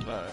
All right.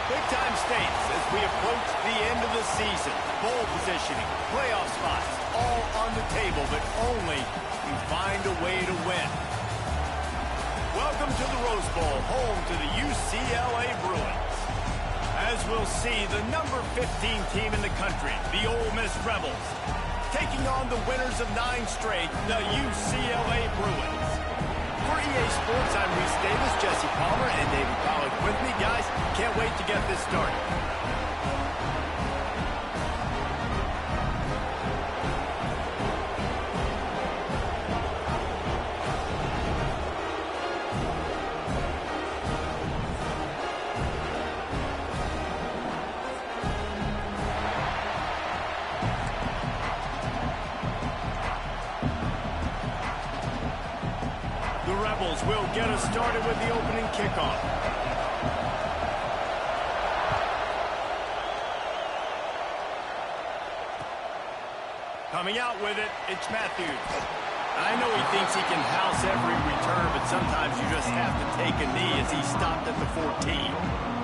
Big-time stakes as we approach the end of the season. Bowl positioning, playoff spots, all on the table, but only you find a way to win. Welcome to the Rose Bowl, home to the UCLA Bruins. As we'll see, the number 15 team in the country, the Ole Miss Rebels, taking on the winners of 9 straight, the UCLA Bruins. For EA Sports, I'm Reese Davis, Jesse Palmer, and David Pollack with me. Guys, can't wait to get this started. Will get us started with the opening kickoff. Coming out with it, it's Matthews. I know he thinks he can house every return, but sometimes you just have to take a knee as he stopped at the 14.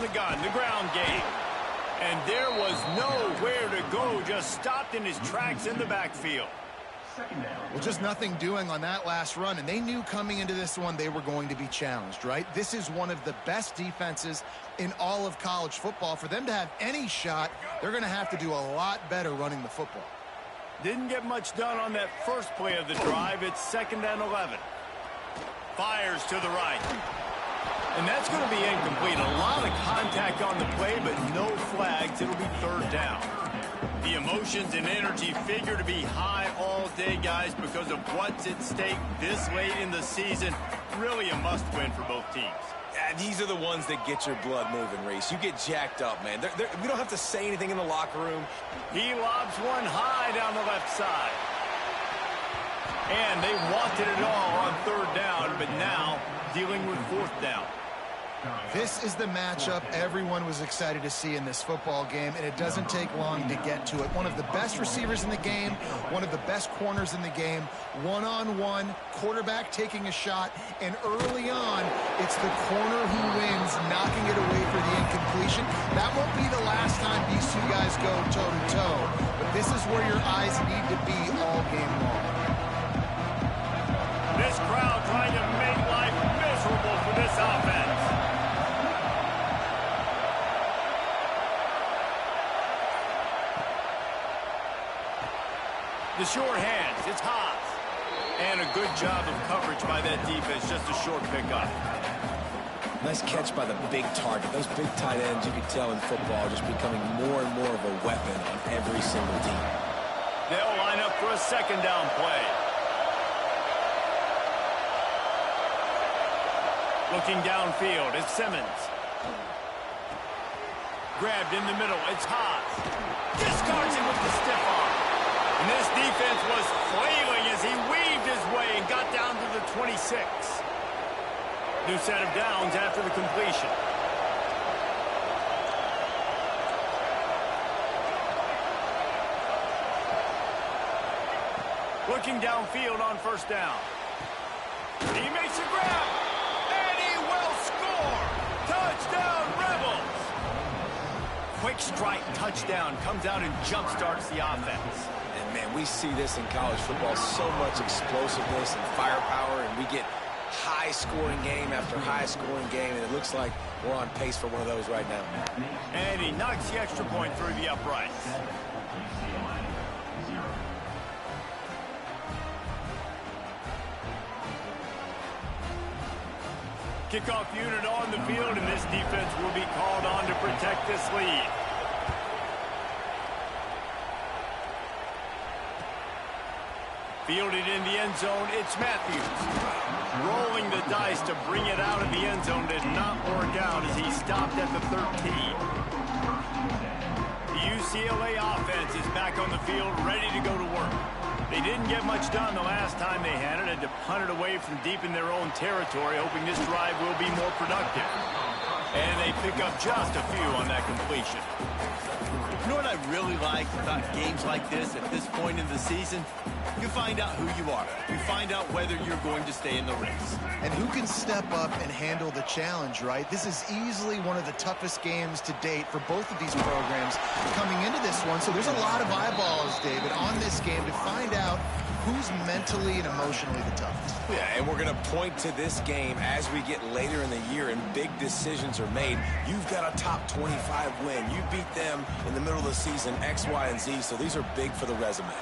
the gun, the ground game. And there was nowhere to go, just stopped in his tracks in the backfield. Well, just nothing doing on that last run, and they knew coming into this one they were going to be challenged, right? This is one of the best defenses in all of college football. For them to have any shot, they're going to have to do a lot better running the football. Didn't get much done on that first play of the drive. It's 2nd and 11. Fires to the right. And that's going to be incomplete. A lot of contact on the play, but no flags. It'll be 3rd down. The emotions and energy figure to be high all day, guys, because of what's at stake this late in the season. Really a must-win for both teams. Yeah, these are the ones that get your blood moving, Reese. You get jacked up, man. We don't have to say anything in the locker room. He lobs one high down the left side. And they wanted it all on 3rd down, but now dealing with 4th down. This is the matchup everyone was excited to see in this football game, and it doesn't take long to get to it. One of the best receivers in the game, one of the best corners in the game, one-on-one, quarterback taking a shot, and early on, it's the corner who wins, knocking it away for the incompletion. That won't be the last time these two guys go toe-to-toe, but this is where your eyes need to be all game long. This crowd trying to make life miserable for this offense. The short hands, it's Haas. And a good job of coverage by that defense, just a short pickup. Nice catch by the big target. Those big tight ends, you can tell in football, just becoming more and more of a weapon on every single team. They'll line up for a 2nd down play. Looking downfield, it's Simmons. Grabbed in the middle, it's Haas. Discards him with the stiff arm. And this defense was flailing as he weaved his way and got down to the 26. New set of downs after the completion. Looking downfield on 1st down. He makes a grab. And he will score. Touchdown, Rebels. Quick strike touchdown comes out and jump-starts the offense. And, man, we see this in college football, so much explosiveness and firepower, and we get high-scoring game after high-scoring game, and it looks like we're on pace for one of those right now. And he knocks the extra point through the uprights. Kickoff unit on the field, and this defense will be called on to protect this lead. Fielded in the end zone, it's Matthews. Rolling the dice to bring it out of the end zone did not work out as he stopped at the 13. The UCLA offense is back on the field, ready to go to work. They didn't get much done the last time they had it, had to punt it away from deep in their own territory, hoping this drive will be more productive. And they pick up just a few on that completion. You know what I really like about games like this at this point in the season? You find out who you are. You find out whether you're going to stay in the race. And who can step up and handle the challenge, right? This is easily one of the toughest games to date for both of these programs coming into this one. So there's a lot of eyeballs, David, on this game to find out who's mentally and emotionally the toughest. Yeah, and we're going to point to this game as we get later in the year and big decisions are made. You've got a top 25 win. You beat them in the middle of the season, X, Y, and Z, so these are big for the resume.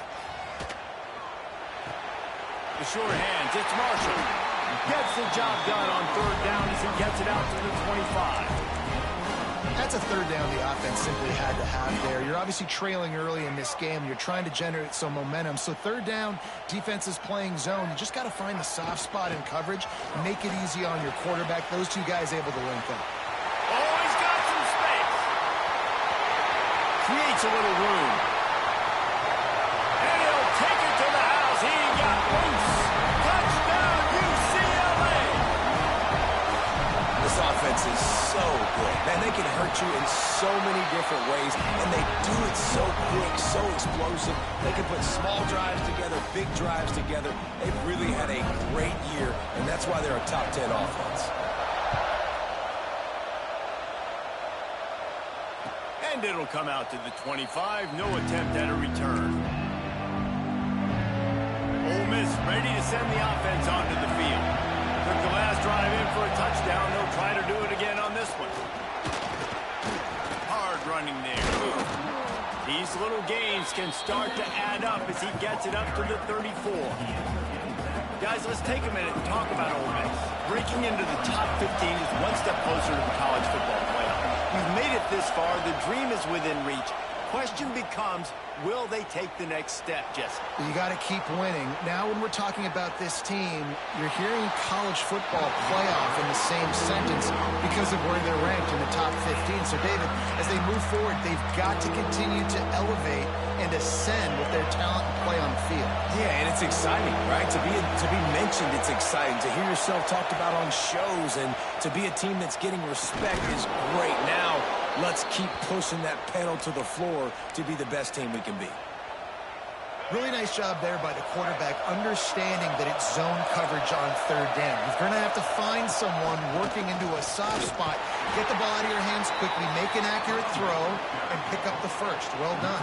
The short hands, it's Marshall. Gets the job done on 3rd down as he gets it out to the 25. That's a 3rd down the offense simply had to have there. You're obviously trailing early in this game. You're trying to generate some momentum. So 3rd down, defense is playing zone. You just got to find the soft spot in coverage, make it easy on your quarterback. Those two guys able to link up. Oh, he's got some space. Creates a little room. And he'll take it to the house. He got loose. Touchdown, UCLA. This offense is so good. Man, they can hurt you in so many different ways, and they do it so quick, so explosive. They can put small drives together, big drives together. They've really had a great year, and that's why they're a top 10 offense. And it'll come out to the 25. No attempt at a return. Ole Miss ready to send the offense onto the field. Took the last drive in for a touchdown. They'll try to do it again on this one. Hard running there. These little gains can start to add up as he gets it up to the 34. Guys, let's take a minute and talk about Ole Miss. Breaking into the top 15 is one step closer to the college football playoff. We've made it this far. The dream is within reach. Question becomes, will they take the next step, Jesse? You got to keep winning. Now when we're talking about this team, you're hearing college football playoff in the same sentence because of where they're ranked in the top 15. So, David, as they move forward, they've got to continue to elevate and ascend with their talent and play on the field. Yeah, and it's exciting, right? To be mentioned, it's exciting. To hear yourself talked about on shows and to be a team that's getting respect is great. Now, let's keep pushing that pedal to the floor to be the best team we can be. Really nice job there by the quarterback, understanding that it's zone coverage on third down. You're going to have to find someone working into a soft spot, get the ball out of your hands quickly, make an accurate throw, and pick up the first. Well done.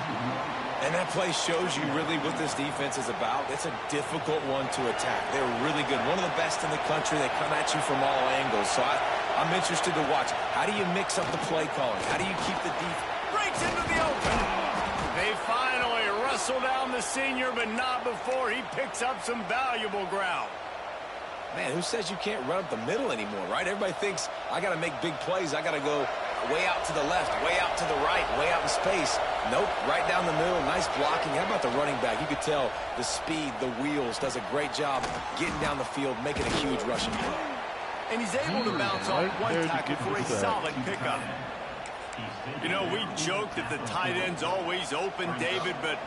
And that play shows you really what this defense is about. It's a difficult one to attack. They're really good. One of the best in the country. They come at you from all angles. So I'm interested to watch. How do you mix up the play calling? How do you keep the defense? Breaks into the open. They finally wrestle down the senior, but not before he picks up some valuable ground. Man, who says you can't run up the middle anymore, right? Everybody thinks I got to make big plays. I got to go way out to the left, way out to the right, way out in space. Nope, right down the middle. Nice blocking. How about the running back? You could tell the speed, the wheels, does a great job getting down the field, making a huge rushing play. And he's able to bounce off one tackle for a solid pickup. You know, we joke that the tight end's always open, David, but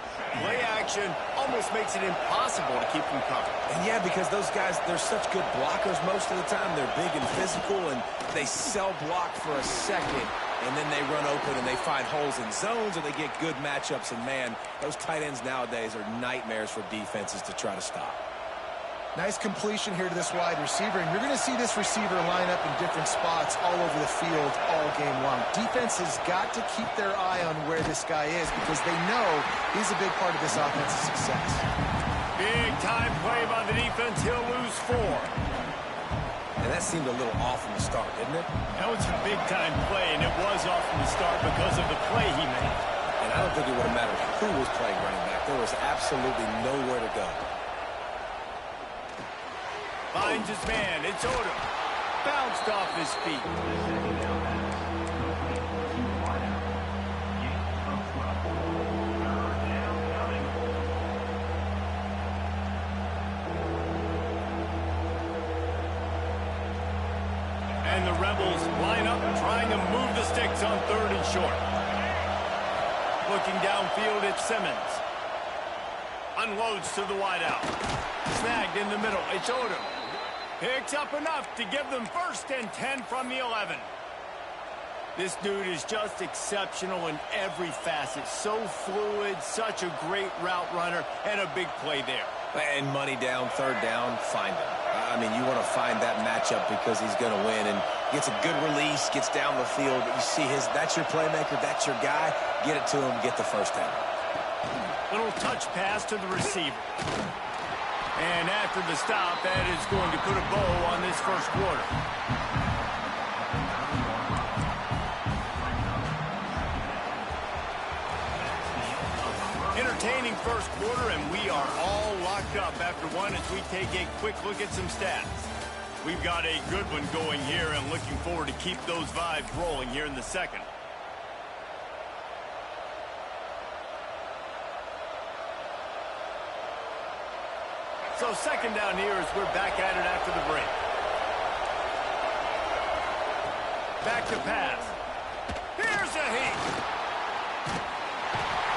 play action almost makes it impossible to keep them covered. And yeah, because those guys, they're such good blockers most of the time. They're big and physical, and they sell block for a second, and then they run open and they find holes in zones, or they get good matchups. And, man, those tight ends nowadays are nightmares for defenses to try to stop. Nice completion here to this wide receiver, and you're going to see this receiver line up in different spots all over the field all game long. Defense has got to keep their eye on where this guy is because they know he's a big part of this offense's success. Big time play by the defense. He'll lose 4. And that seemed a little off from the start, didn't it? That was a big time play, and it was off from the start because of the play he made. And I don't think it would have mattered who was playing running back. There was absolutely nowhere to go. Finds his man. It's Odom. Bounced off his feet. And the Rebels line up trying to move the sticks on 3rd and short. Looking downfield at Simmons. Unloads to the wideout. Snagged in the middle. It's Odom. Picks up enough to give them 1st and 10 from the 11. This dude is just exceptional in every facet. So fluid, such a great route runner, and a big play there. And money down, 3rd down, find him. I mean, you want to find that matchup because he's going to win. And gets a good release, gets down the field. You see that's your playmaker, that's your guy. Get it to him, get the 1st down. Little touch pass to the receiver. And after the stop, that is going to put a bow on this 1st quarter. Entertaining 1st quarter, and we are all locked up after one as we take a quick look at some stats. We've got a good one going here, and looking forward to keep those vibes rolling here in the 2nd. So 2nd down here as we're back at it after the break. Back to pass. Here's a heat.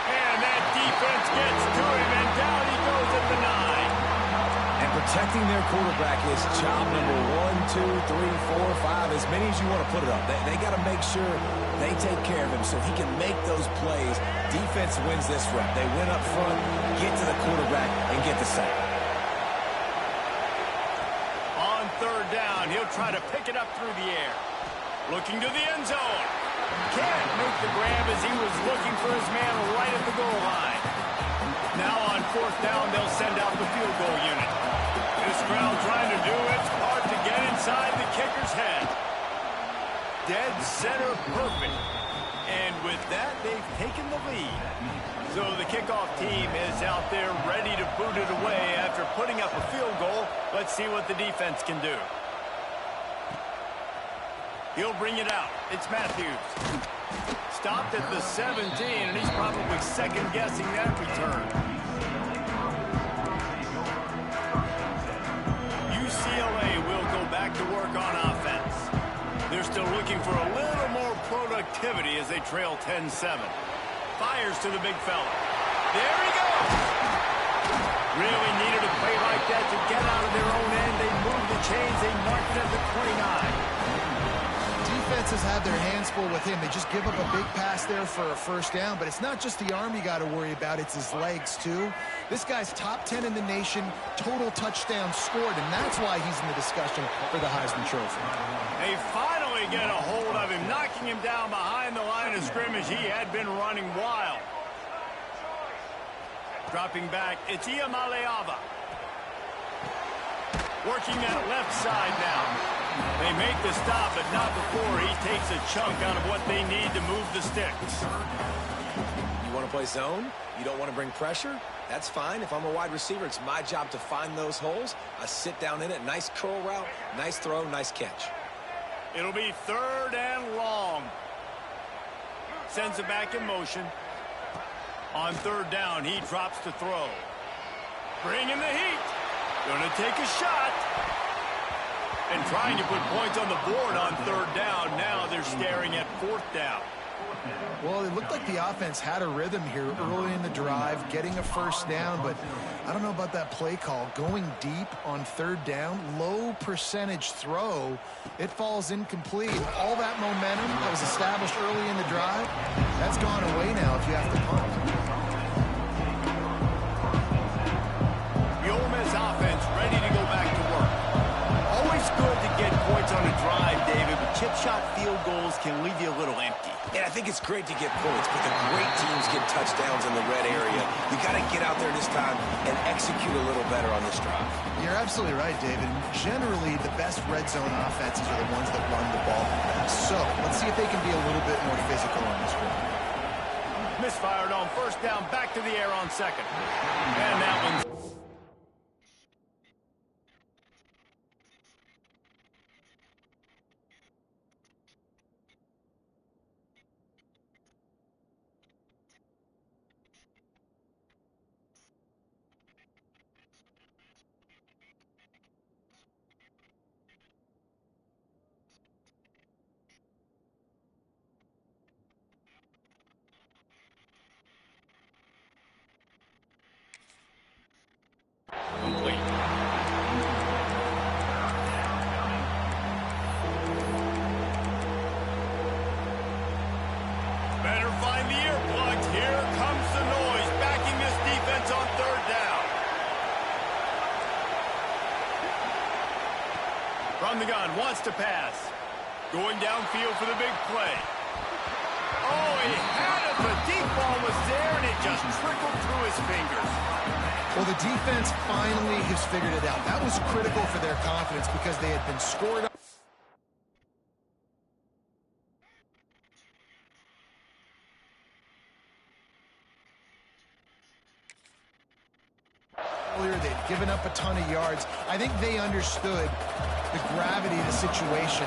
And that defense gets to him, and down he goes at the 9. And protecting their quarterback is job number 1, 2, 3, 4, 5, as many as you want to put it up. They got to make sure they take care of him so he can make those plays. Defense wins this rep. They win up front, get to the quarterback, and get the sack. 3rd down, he'll try to pick it up through the air. Looking to the end zone. Can't make the grab as he was looking for his man right at the goal line. Now on fourth down, they'll send out the field goal unit. This crowd trying to do its part to get inside the kicker's head. Dead center perfect. And with that, they've taken the lead. So the kickoff team is out there ready to boot it away after putting up a field goal. Let's see what the defense can do. He'll bring it out. It's Matthews. Stopped at the 17, and he's probably second-guessing that return. UCLA will go back to work on offense. They're still looking for a little more productivity as they trail 10-7. Fires to the big fella. There he goes! Really needed a play like that to get out of their own end. They moved the chains. They marked it at the 29. Defenses have their hands full with him. They just give up a big pass there for a first down, but it's not just the arm you got to worry about, it's his legs too. This guy's top 10 in the nation, total touchdowns scored, and that's why he's in the discussion for the Heisman Trophy. They finally get a hold of him, knocking him down behind the line of scrimmage. He had been running wild. Dropping back, it's Iamaleava. Working that left side now. They make the stop, but not before he takes a chunk out of what they need to move the sticks. You want to play zone? You don't want to bring pressure? That's fine. If I'm a wide receiver, it's my job to find those holes. I sit down in it. Nice curl route, nice throw, nice catch. It'll be third and long. Sends it back in motion. On third down, he drops to throw. Bringing the heat. Gonna take a shot. And trying to put points on the board on third down. Now they're staring at fourth down. Well, it looked like the offense had a rhythm here early in the drive, getting a first down, but I don't know about that play call. Going deep on third down, low percentage throw, it falls incomplete. All that momentum that was established early in the drive, that's gone away now if you have to punt. The Ole Miss offense ready to go back to work. Always good to get points on a drive, David, but chip shot field goals can leave you a little empty. And I think it's great to get points, but the great teams get touchdowns in the red area. You got to get out there this time and execute a little better on this drive. You're absolutely right, David. Generally, the best red zone offenses are the ones that run the ball the best. So let's see if they can be a little bit more physical on this one. Misfired on first down, back to the air on second. And that one's... complete. Better find the earplugs. Here comes the noise, backing this defense on third down. From the gun, wants to pass. Going downfield for the big play. Oh, he had it. The deep ball was there, and it just trickled through his fingers. Well, the defense finally has figured it out. That was critical for their confidence because they had been scored on. Earlier, they'd given up a ton of yards. I think they understood the gravity of the situation.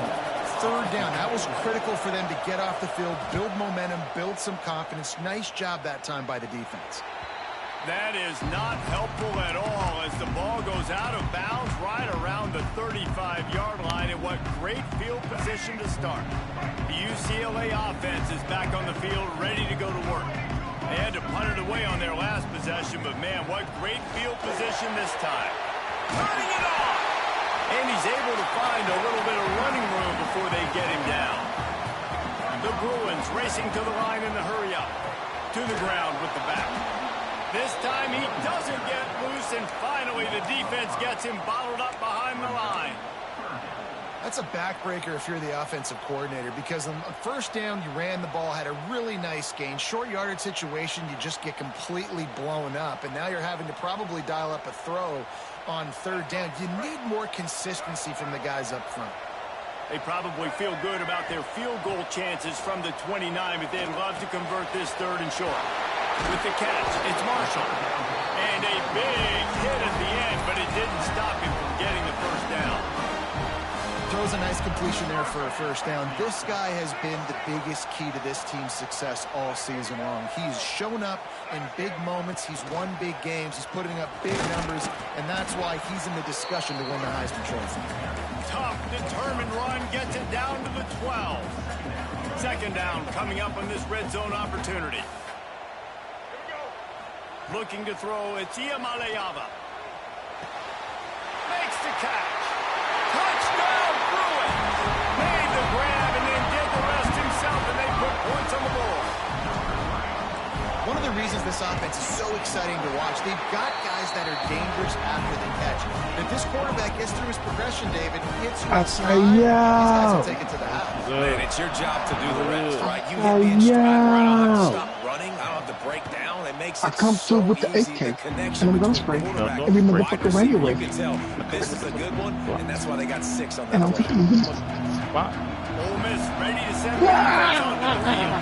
Third down, that was critical for them to get off the field, build momentum, build some confidence. Nice job that time by the defense. That is not helpful at all as the ball goes out of bounds right around the 35-yard line. And what great field position to start. The UCLA offense is back on the field, ready to go to work. They had to punt it away on their last possession, but man, what great field position this time. Turning it on! And he's able to find a little bit of running room before they get him down. The Bruins racing to the line in the hurry-up. To the ground with the back. This time he doesn't get loose, and finally the defense gets him bottled up behind the line. That's a backbreaker if you're the offensive coordinator, because on first down, you ran the ball, had a really nice gain. Short yardage situation, you just get completely blown up, and now you're having to probably dial up a throw on third down. You need more consistency from the guys up front. They probably feel good about their field goal chances from the 29, but they'd love to convert this third and short. With the catch, it's Marshall. And a big hit at the end, but it didn't stop him from getting the first down. Throws a nice completion there for a first down. This guy has been the biggest key to this team's success all season long. He's shown up in big moments. He's won big games. He's putting up big numbers, and that's why he's in the discussion to win the Heisman Trophy. Tough, determined run gets it down to the 12. Second down coming up on this red zone opportunity. Looking to throw, it's Ucla. Makes the catch. Touchdown, Bruin! Made the grab and then did the rest himself, and they put points on the board. One of the reasons this offense is so exciting to watch, they've got guys that are dangerous after the catch. If this quarterback gets through his progression, David, it's your stride. These guys will take it to the house. Man, it's your job to do the rest, right? You hit me in stride where I don't have to stop running. I don't have to break down. It makes it come so through with the easy, AK, the connection and I'm gonna between spray quarterback every and motherfucker wide anyway. receiver. You can tell this is a good one, and that's why they got 6 on that And I'm play. thinking, Ole Miss ready to send the defense on the field.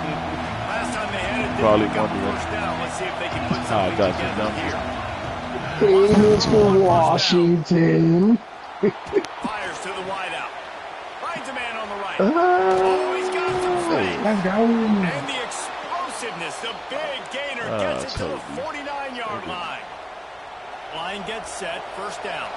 Last time they had it, they Probably pick up won the the first down. Let's see if they can put something got you together done. here. it's for Washington. Fires to the wideout. Finds a man on the right. Oh, he's got some space. Let's go. And the explosiveness, the big gainer gets it to the 49-yard line. Line gets set, first down.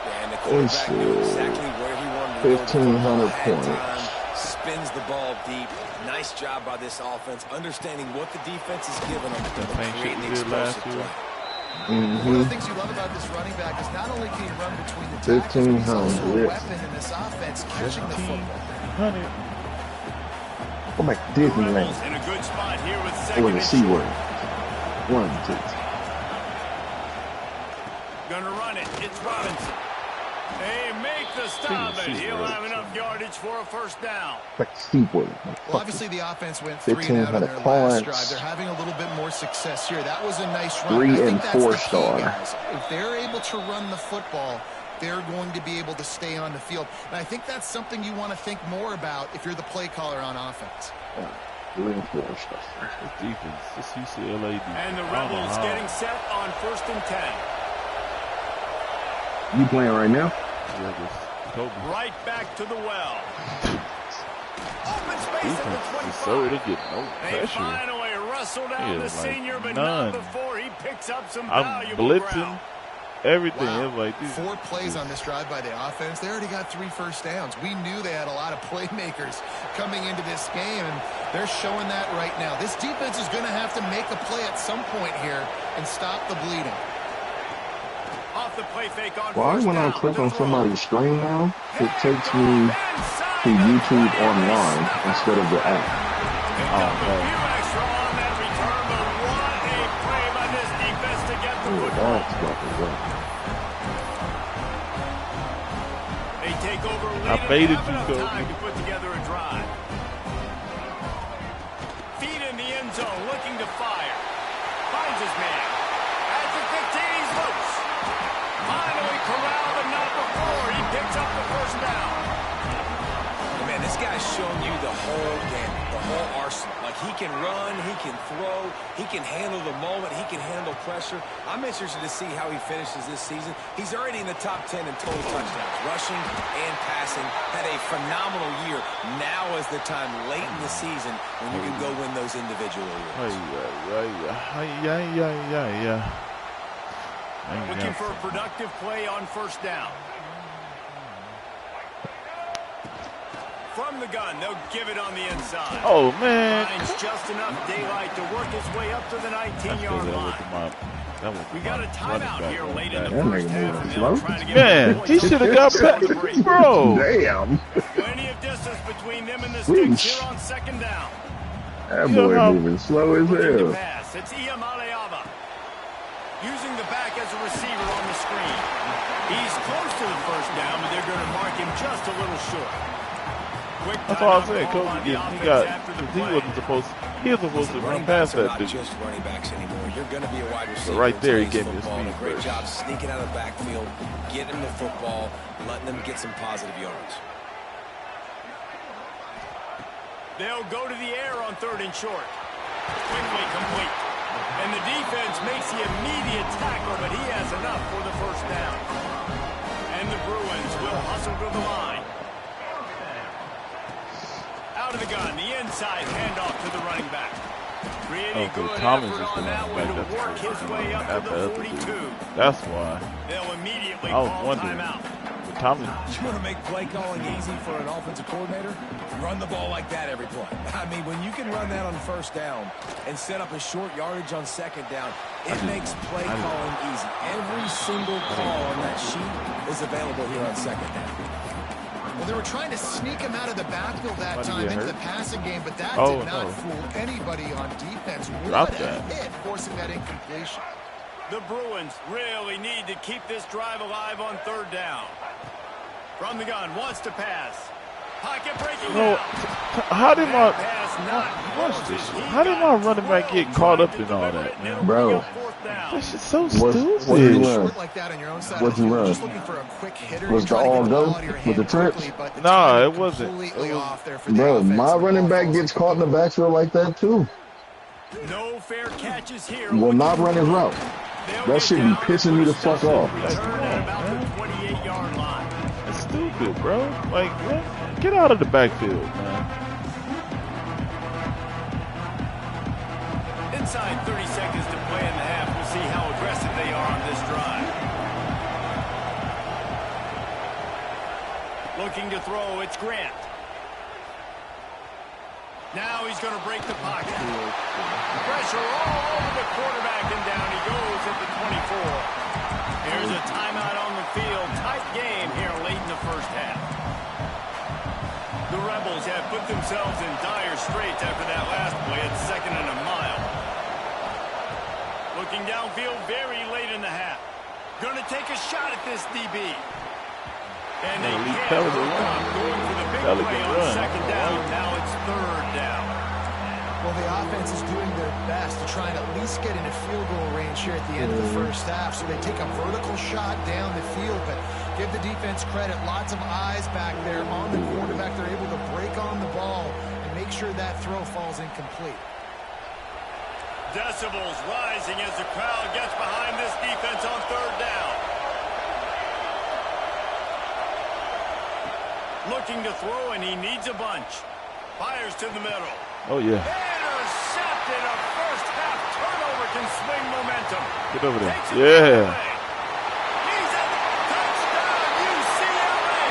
Yeah, and the quarterback knew exactly where he wanted to go. 1,500 Had points. time, spins the ball deep. Nice job by this offense, understanding what the defense is giving them and creating the explosive play. One of the things you love about this running back is not only can he run between the tackles, but he's also a weapon in this offense, catching the football. Go back to Disneyland. In a good spot here with Or second the and C short. word. 1, 2. Gonna run it. It's Robinson. They make the stop, and he'll have enough yardage for a first down. Like the C word. Well, obviously the offense went 3 and out on their 1,500 last drive. points. They're having a little bit more success here. That was a nice run. 3 I think and that's 4 the key, star. guys. If they're able to run the football, they're going to be able to stay on the field. And I think that's something you want to think more about if you're the play caller on offense. 3 and 4 star. This defense, this UCLA defense. And the Rebels getting set on 1st and 10. You playing right now? Yeah, this Kobe. Right back to the well. Open space at the Defense is 25. so to get no They pressure. finally wrestle down Yeah, the like senior, but none. not before he picks up some I'm valuable blitzing ground. everything. Wow. It's like this. 4 plays on this drive by the offense. They already got 3 first downs. We knew they had a lot of playmakers coming into this game, and they're showing that right now. This defense is going to have to make a play at some point here and stop the bleeding. Off the play fake on Well, first when I down. click The on throw. somebody's stream now, it takes me Inside to the YouTube 20. online instead of the app. Picked up a man. few extra on that return, but what a play by this defense to get the Ooh, football. that's fucking good. They take over late I and baited have you, enough Kobe. time to put together a drive. Feet in the end zone, looking to fire. Finds his man. At the 15, he's loose. Finally corralled, but not before. He picks up the first down. Man, this guy's showing you the whole game, the whole arsenal. Like, he can run, he can throw, he can handle the moment, he can handle pressure. I'm interested to see how he finishes this season. He's already in the top 10 in total touchdowns, rushing and passing. Had a phenomenal year. Now is the time, late in the season, when you can go win those individual awards. Looking for a productive play on first down. From the gun, they'll give it on the inside. Oh, man. Finds just enough daylight to work his way up to the 19-yard line. We got a timeout here late in the That first nigga half. moving and slow. they'll try to get Man, more he points should have on got the back. break. Bro. Damn. Plenty of distance between them and the Sheesh. sticks here on second down. That boy moving slow as Looking to hell. pass. It's Ucla. using the back as a receiver on the screen. He's close to the first down, but they're going to mark him just a little short. That's all I'm saying. Kobe, he wasn't supposed. He was supposed to run past that dude. Just running backs anymore. You're going to be a wide receiver. But right there, he gave me a football. speed A great first. job sneaking out of the backfield, getting him the football, letting them get some positive yards. They'll go to the air on 3rd and short. Quickly complete. And the defense makes the immediate tackle, but he has enough for the first down. And the Bruins will hustle to the line. Out of the gun, the inside handoff to the running back. Pretty good Thomas effort is on the that one running to back work his way up to the 42. That's why. They'll immediately I was call wondering. timeout. But Thomas, You want to make play calling easy for an offensive coordinator? Run the ball like that every play. I mean, when you can run that on first down and set up a short yardage on second down, it makes play calling easy. Every single call on that sheet is available here on second down. Well, they were trying to sneak him out of the backfield that time into the passing game, but that Oh, did not no. fool anybody on defense. Drop What a that. hit, forcing that incompletion. The Bruins really need to keep this drive alive on 3rd down. From the gun, wants to pass. Pocket breaking no. out. How did my Pass not watch this? He How did my got running back get drilled caught trying up to in all deliver that, it, and man? it'll Bro. bring up 4th down. This is so What you stupid. run? Short like that on your own side What'd of the you field, run? just looking for a quick hitter. Was You're trying the to all get go ball out of your with hand the trips? quickly, but the Nah, timing it wasn't. completely It was- off there for the Bro, offense. my The ball running back falls gets caught in the backfield like that too. No fair catches here. Will not run his route. They'll That get should be down pissing me the fuck off. Return at about the 28-yard line. That's stupid, bro. Like, what? Get out of the backfield, man. Inside 30 seconds to play in the half. We'll see how aggressive they are on this drive. Looking to throw, it's Grant. Now he's going to break the pocket. Pressure all over the quarterback, and down he goes at the 24. Here's a timeout on the field. Tight game here late in the first half. The Rebels have put themselves in dire straits after that last play at 2nd and a mile. Looking downfield very late in the half. Going to take a shot at this DB. And they Leave can't Pelican hook run. up, going for the big Pelican play on run. 2nd down. Now it's 3rd down. Well, the offense is doing their best to try and at least get into field goal range here at the end of the first half. So they take a vertical shot down the field, but give the defense credit. Lots of eyes back there on the quarterback. They're able to break on the ball and make sure that throw falls incomplete. Decibels rising as the crowd gets behind this defense on 3rd down. Looking to throw, and he needs a bunch. Fires to the middle. Oh, yeah. Intercepted. A first half turnover can swing momentum. Get over there. Takes it Yeah. away. He's in. Touchdown, UCLA.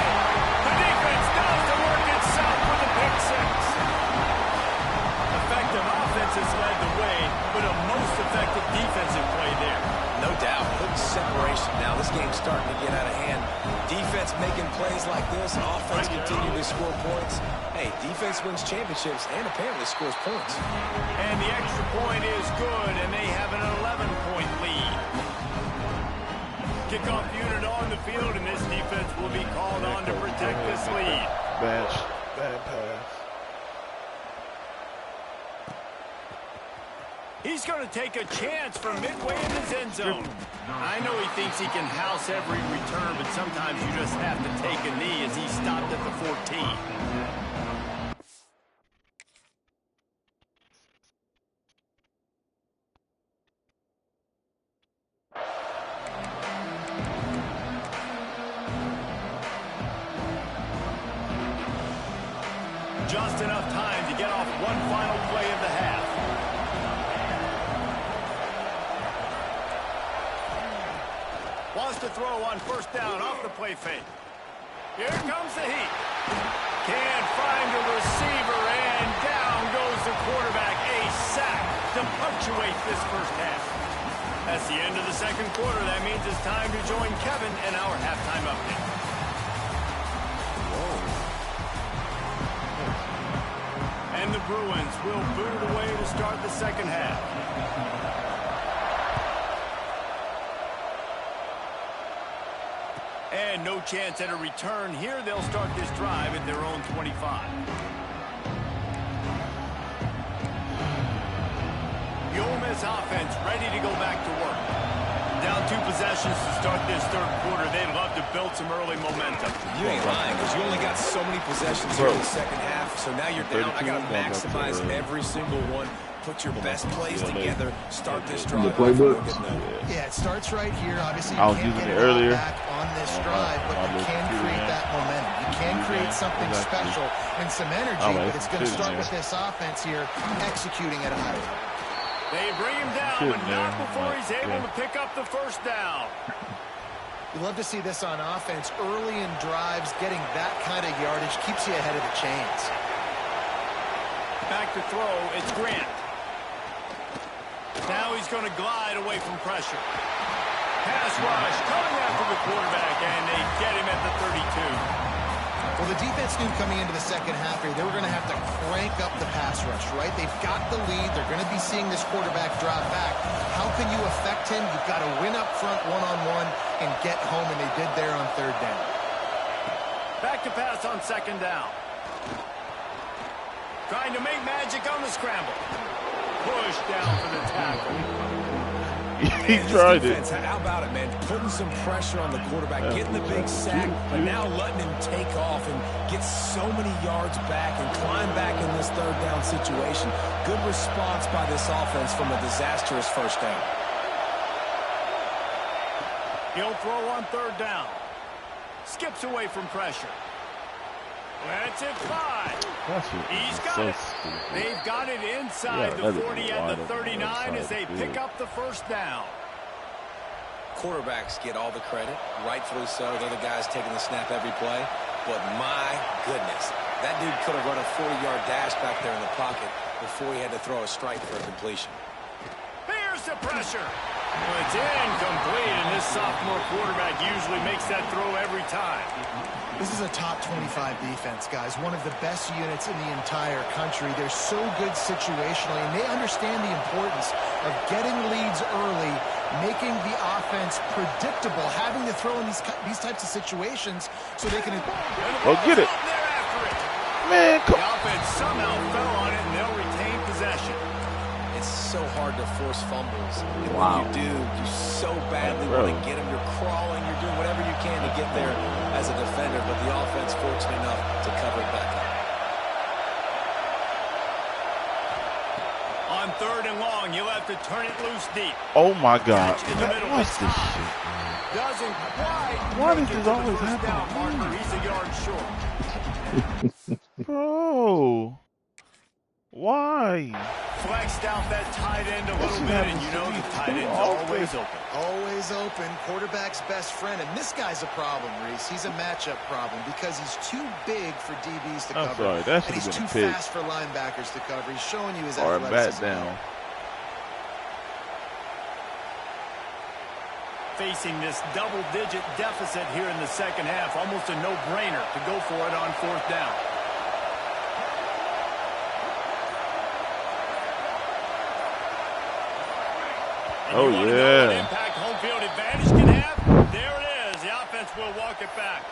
The defense does the work itself with a pick six. Effective offense has led the way, but a most effective defensive play there. No doubt. Good separation. Now this game's starting to get out of hand. Defense making plays like this. Offense continuing to score points. Hey, defense wins championships and apparently scores points. And the extra point is good, and they have an 11-point lead. Kickoff unit on the field, and this defense will be called on to protect this lead. Bad pass. He's going to take a chance from midway in his end zone. I know he thinks he can house every return, but sometimes you just have to take a knee as he stopped at the 14. Just enough time to get off one final play of the half. Wants to throw on 1st down off the play fake. Here comes the heat. Can't find a receiver, and down goes the quarterback. A sack to punctuate this first half. That's the end of the second quarter. That means it's time to join Kevin in our halftime update. And the Bruins will boot it away to start the second half. Again, no chance at a return here. They'll start this drive at their own 25. The Ole Miss offense ready to go back to work. Down 2 possessions to start this third quarter. They'd love to build some early momentum. You ain't lying, because you only got so many possessions here in the second half. So now you're down. I got to maximize every single one. Put your best plays together. Start this drive. Yeah, it starts right here. Obviously, I you was can't using get it it earlier back on this drive, but you can create that momentum. You can create something special and some energy, but it's going to start with this offense here executing at a high level. They bring him down, but not before he's able to pick up the first down. You love to see this on offense. Early in drives, getting that kind of yardage keeps you ahead of the chains. Back to throw, it's Grant. Now he's going to glide away from pressure. Pass rush, coming after the quarterback, and they get him at the 32. Well, the defense knew coming into the second half here, they were going to have to crank up the pass rush, right? They've got the lead. They're going to be seeing this quarterback drop back. How can you affect him? You've got to win up front one-on-one and get home, and they did there on third down. Back to pass on second down. Trying to make magic on the scramble. Push down for the tackle. He tried it. How about it, man? Putting some pressure on the quarterback, getting the big sack, but now letting him take off and get so many yards back and climb back in this third down situation. Good response by this offense from a disastrous first down. He'll throw on third down. Skips away from pressure. Let's it fly. He's got it. They've got it inside the 40 and the 39 as they pick up the first down. Quarterbacks get all the credit, rightfully so. They're the guys taking the snap every play. But my goodness, that dude could have run a 40-yard dash back there in the pocket before he had to throw a strike for a completion. Here's the pressure. Well, it's incomplete, and this sophomore quarterback usually makes that throw every time. This is a top 25 defense, guys. One of the best units in the entire country. They're so good situationally, and they understand the importance of getting leads early, making the offense predictable, having to throw in these types of situations so they can... Oh, get it. Man, the offense somehow fell on it, and they'll retain possession. It's so hard to force fumbles. And when you do, you so badly want to get them. You're crawling. You're doing whatever you can to get there as a defender, but the offense fortunate enough to cover it back up. On third and long, you'll have to turn it loose deep. Oh, my God. What's this shit, man? Doesn't quite. Why does this always happen? He's a yard short. Bro. Why? Flexed out that tight end a little bit, and you know the tight end's always open. Always open. Quarterback's best friend. And this guy's a problem, Reese. He's a matchup problem because he's too big for DBs to cover. Sorry, and he's too fast for linebackers to cover. He's showing you his athleticism. Bat down. Facing this double-digit deficit here in the second half, almost a no-brainer to go for it on fourth down. Oh, yeah. What impact home field advantage can have? There it is. The offense will walk it back.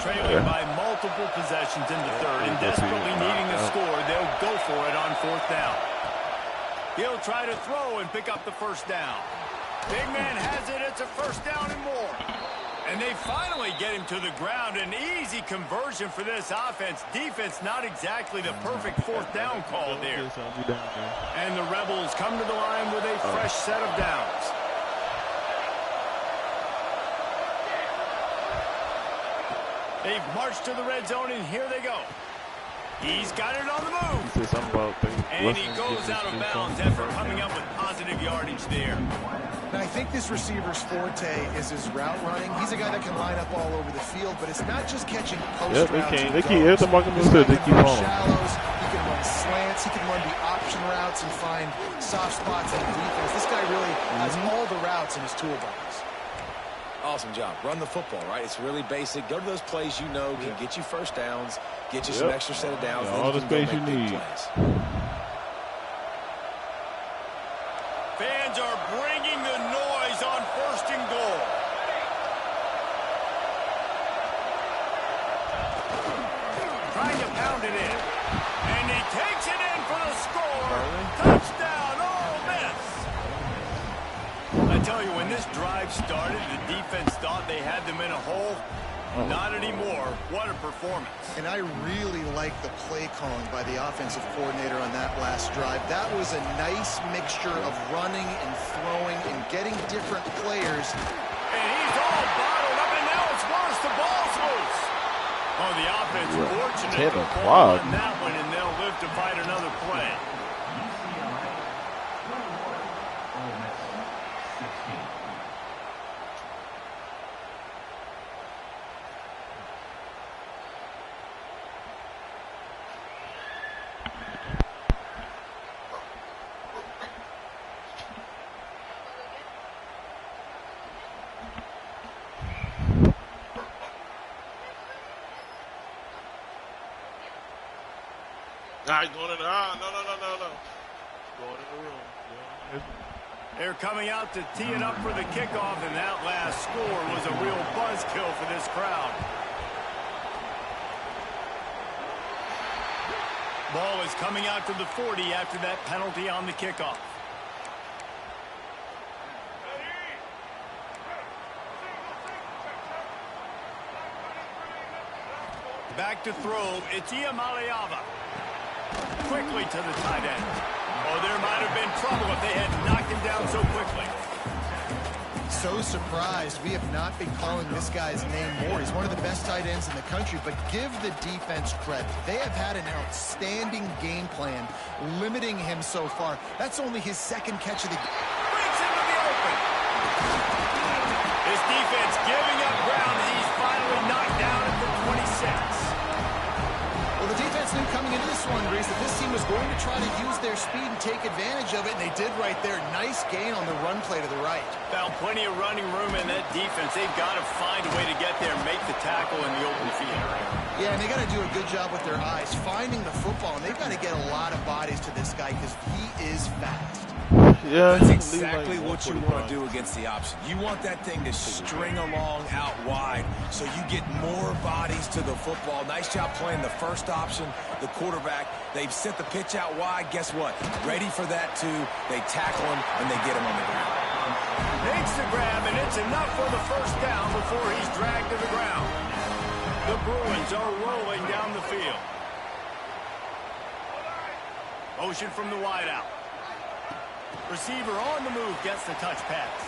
Trailing by multiple possessions in the third and desperately needing a score, they'll go for it on fourth down. He'll try to throw and pick up the first down. Big man has it. It's a first down and more. And they finally get him to the ground. An easy conversion for this offense. Defense not exactly the perfect fourth down call there. And the Rebels come to the line with a fresh set of downs. They've marched to the red zone, and here they go. He's got it on the move. And he goes out of bounds after coming up with positive yardage there. And I think this receiver's forte is his route running. He's a guy that can line up all over the field, but it's not just catching post routes. They keep on. Shallows, he can run slants, he can run the option routes and find soft spots on defense. This guy really has all the routes in his toolbox. Awesome job. Run the football, right? It's really basic. Go to those plays you know can get you first downs, get you some extra set of downs. All the space you need. Plays. Fans are bringing the noise on 1st and goal. Trying to pound it in. And he takes it in for the score. Touchdown, Ole Miss. I tell you, when this drive started, the defense thought they had them in a hole. Not anymore. What a performance. And I really like the play calling by the offensive coordinator on that last drive. That was a nice mixture of running and throwing and getting different players. And he's all bottled up, and now it's worse. The ball's loose. Oh, the offense fortunate to fall on that one, and they'll live to fight another play. Going in the no. Going in the room. They're coming out to tee it up for the kickoff, and that last score was a real buzzkill for this crowd. Ball is coming out to the 40 after that penalty on the kickoff. Back to throw, it's Iamaleava. Quickly to the tight end. Oh, there might have been trouble if they had knocked him down so quickly. So surprised we have not been calling this guy's name more. He's one of the best tight ends in the country, but give the defense credit. They have had an outstanding game plan limiting him so far. That's only his 2nd catch of the game. Breaks into the open. His defense giving up ground as he's finally knocked down at the 26. Well, the defense knew coming into this one, Reese, that this team was going to try to use their speed and take advantage of it, and they did right there. Nice gain on the run play to the right. Found plenty of running room in that defense. They've got to find a way to get there and make the tackle in the open field. Yeah, and they got to do a good job with their eyes, finding the football, and they've got to get a lot of bodies to this guy because he is fast. Yeah, that's exactly what you want to do against the option. You want that thing to string along out wide so you get more bodies to the football. Nice job playing the first option, the quarterback. They've sent the pitch out wide. Guess what? Ready for that too. They tackle him and they get him on the ground. Makes the grab, and it's enough for the first down before he's dragged to the ground. The Bruins are rolling down the field. Motion from the wideout. Receiver on the move gets the touch pass.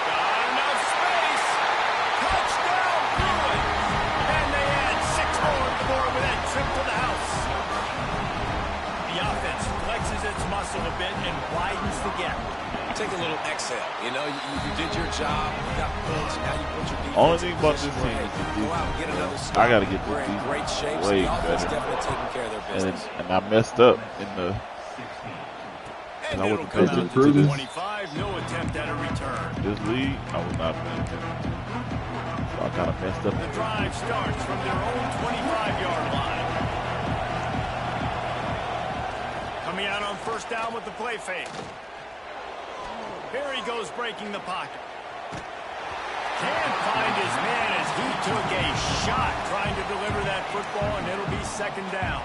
Got enough space. Touchdown, Bruins. And they add 6 more on the board with that trip to the house. The offense flexes its muscle a bit and widens the gap. Take a little exhale. You know, you did your job. You got points. Now you put your defense. Only thing about this team is go out and get another stop. I got to get this defense great shape. way the offense better. definitely taking care of their business. And I messed up in the. And I it'll wasn't come paying out to attention the to 25. No attempt at a return. this league. I was not paying attention. So I kind of messed up. The drive starts from their own 25-yard line. Coming out on first down with the play fake. Here he goes breaking the pocket. Can't find his man as he took a shot trying to deliver that football, and it'll be 2nd down.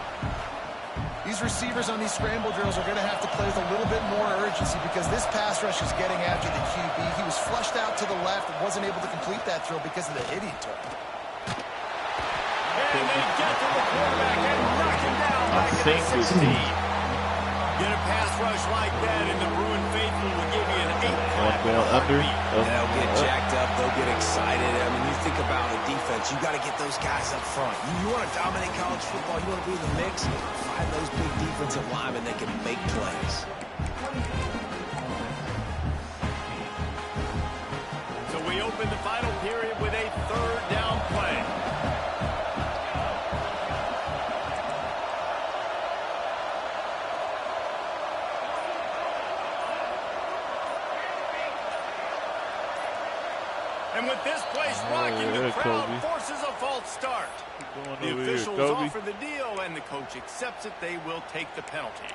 These receivers on these scramble drills are going to have to play with a little bit more urgency because this pass rush is getting after the QB. He was flushed out to the left and wasn't able to complete that throw because of the hit he took. And they get to the quarterback and knock him down back at the 16. Get a pass rush like that, and the Bruin faithful will give you an 8-clap. They'll get jacked up. They'll get excited. I mean, you think about a defense. You got to get those guys up front. You want to dominate college football. You want to be in the mix. Find those big defensive linemen that can make plays. So we open the final period with a 3rd down play. And with this place rocking, the crowd forces a false start. The officials offer the deal, and the coach accepts it. They will take the penalty.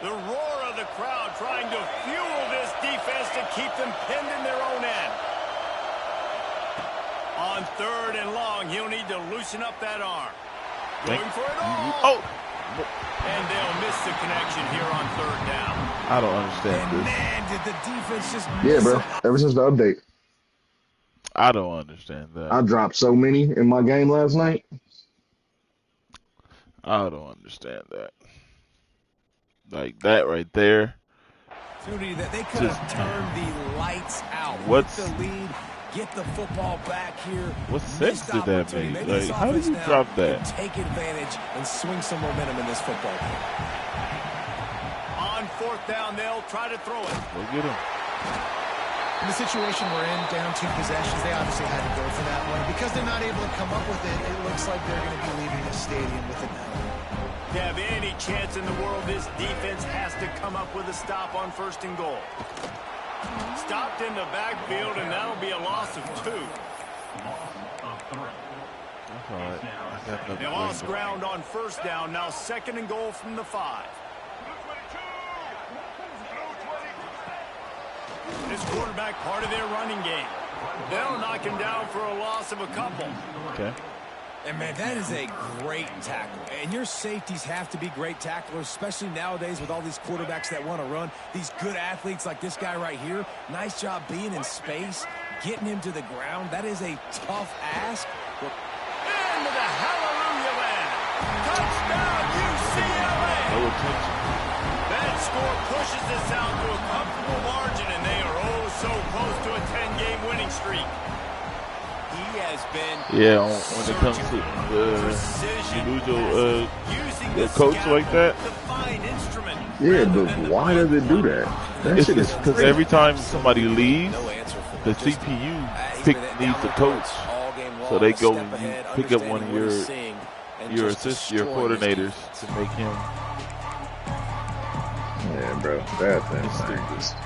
The roar of the crowd trying to fuel this defense to keep them pinned in their own end. On 3rd and long, he'll need to loosen up that arm. Going for it all. Oh! And they'll miss the connection here on 3rd down. I don't understand And this. man, did the defense just Yeah, miss bro. him. Ever since the update, I don't understand that. I dropped so many in my game last night. I don't understand that. Like that right there. Opportunity that they could have turned the lights out. What's- With the lead, get the football back here. What sense Missed did that opportunity. make? Maybe this Like, how did offense you now drop that? can take advantage and swing some momentum in this football game. On 4th down, they'll try to throw it. Go get him. In the situation we're in, down 2 possessions, they obviously had to go for that one. Because they're not able to come up with it, it looks like they're going to be leaving the stadium with it now. To have any chance in the world, this defense has to come up with a stop on 1st and goal. Stopped in the backfield, and that'll be a loss of 2. That's all right. I got another They lost play. ground on 1st down. Now 2nd and goal from the 5. This quarterback part of their running game. They'll knock him down for a loss of a couple. Okay. And, man, that is a great tackle. And your safeties have to be great tacklers, especially nowadays with all these quarterbacks that want to run. These good athletes like this guy right here. Nice job being in space, getting him to the ground. That is a tough ask. Into the hallelujah land. Touchdown, UCLA. No attention. That score pushes this out to a comfortable margin, and they are oh so close to a 10-game winning streak. He has been Yeah, when it comes to you lose your coach like that. Yeah, but why does it do that? That It's shit is because crazy. every time somebody leaves, No answer from the coach. CPU He's been needs the down coach. all game long, So they a go step and ahead, pick up one of understanding what he's seeing, and your just assist, your destroying his coordinators defense. to make him Yeah, bro. That's insane. stupid.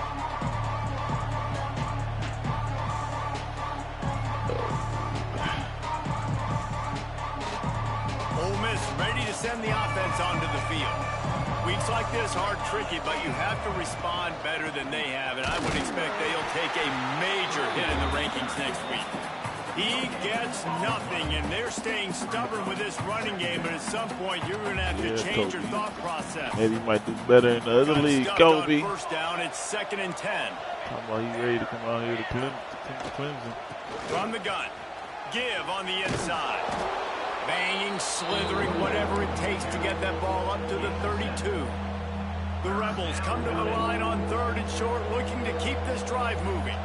Ole Miss ready to send the offense onto the field. Weeks like this are tricky, but you have to respond better than they have, and I would expect they'll take a major hit in the rankings next week. He gets nothing, and they're staying stubborn with this running game, but at some point you're going to have to Yeah, change your Kobe. thought process. Maybe he might do better in the other Got league. stuffed Kobe. on 1st down, it's 2nd and 10. Talking about he ready to come out here to Clemson. From the gun. Give on the inside. Banging, slithering, whatever it takes to get that ball up to the 32. The Rebels come to the line on 3rd and short, looking to keep this drive moving.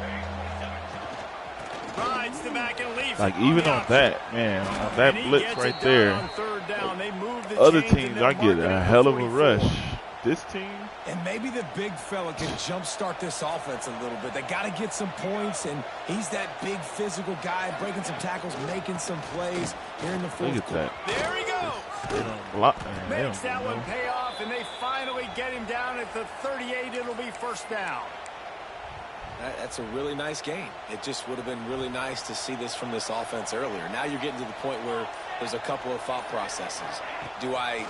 Rides the back and leaves. Like it even the on option. that, man, on that And he blitz gets right it there, down on 3rd down. They move the other chains and teams they're I get marking a it hell of a 44. rush. This team, And maybe the big fella can jumpstart this offense a little bit. They got to get some points, and he's that big physical guy, breaking some tackles, making some plays here in the fourth look at quarter. that. There he goes. They don't block, man. They Makes don't that do one no- pay off, and they finally get him down at the 38. It'll be 1st down. That's a really nice game. It just would have been really nice to see this from this offense earlier. Now you're getting to the point where there's a couple of thought processes. Do I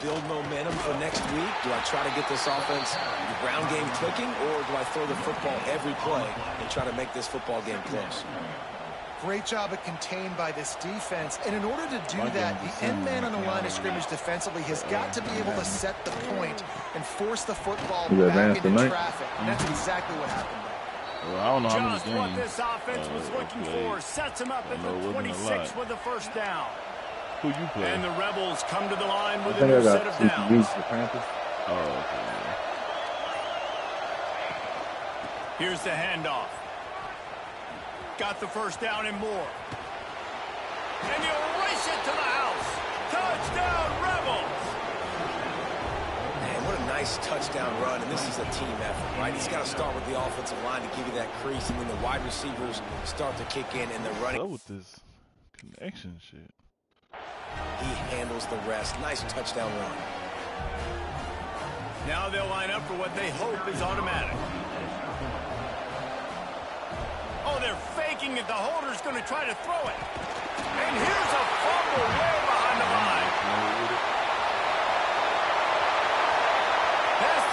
build momentum for next week? Do I try to get this offense, the ground game clicking, or do I throw the football every play and try to make this football game close? Great job at contained by this defense. And in order to do My that, game's the the end same. man on the line of scrimmage defensively has got to be able to set the point and force the football You back advanced into tonight? traffic. And that's exactly what happened there. Well, I don't know how many Just what games. this offense was looking played. for. Sets him up at No, it the wasn't a 26 lot. with the 1st down. Who you play? And the Rebels come to the line I with a think I new set got of CPU downs. for the Panthers. Oh, okay. Yeah. Here's the handoff. Got the 1st down and more. And he'll race it to the house. Touchdown, Rebels! Man, what a nice touchdown run, and this is a team effort, right? He's got to start with the offensive line to give you that crease, and then the wide receivers start to kick in, and the What's running. up with this connection shit? He handles the rest. Nice touchdown run. Now they'll line up for what they hope is automatic. Oh, they're faking it. The holder's going to try to throw it. And here's a fumble way behind the line. Has to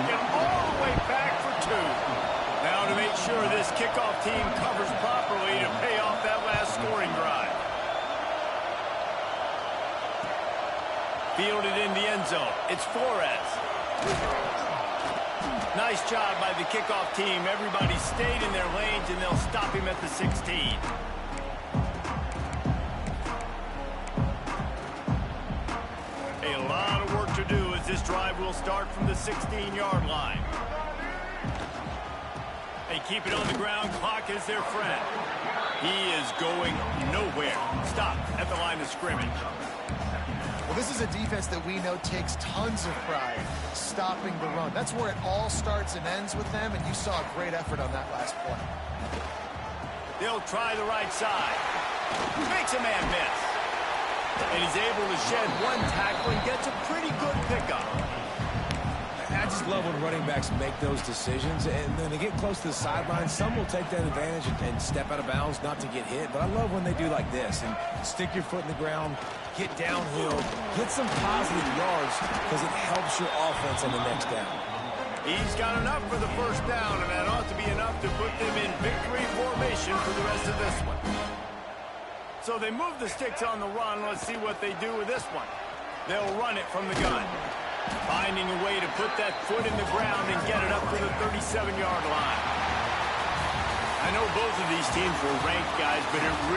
it all the way back for 2. Now to make sure this kickoff team covers properly to pay off that last scoring drive. Fielded in the end zone. It's Flores. Nice job by the kickoff team. Everybody stayed in their lanes, and they'll stop him at the 16. A lot of work to do as this drive will start from the 16-yard line. They keep it on the ground. Clock is their friend. He is going nowhere. Stop at the line of scrimmage. Well, this is a defense that we know takes tons of pride stopping the run. That's where it all starts and ends with them, and you saw a great effort on that last play. They'll try the right side. Makes a man miss. And he's able to shed one tackle and gets a pretty good pickup. I just love when running backs make those decisions, and then they get close to the sideline. Some will take that advantage and step out of bounds not to get hit, but I love when they do like this and stick your foot in the ground, get downhill, get some positive yards because it helps your offense on the next down. He's got enough for the first down, and that ought to be enough to put them in victory formation for the rest of this one. So they move the sticks on the run. Let's see what they do with this one. They'll run it from the gun. Finding a way to put that foot in the ground and get it up to the 37-yard line. I know both of these teams were ranked, guys, but it really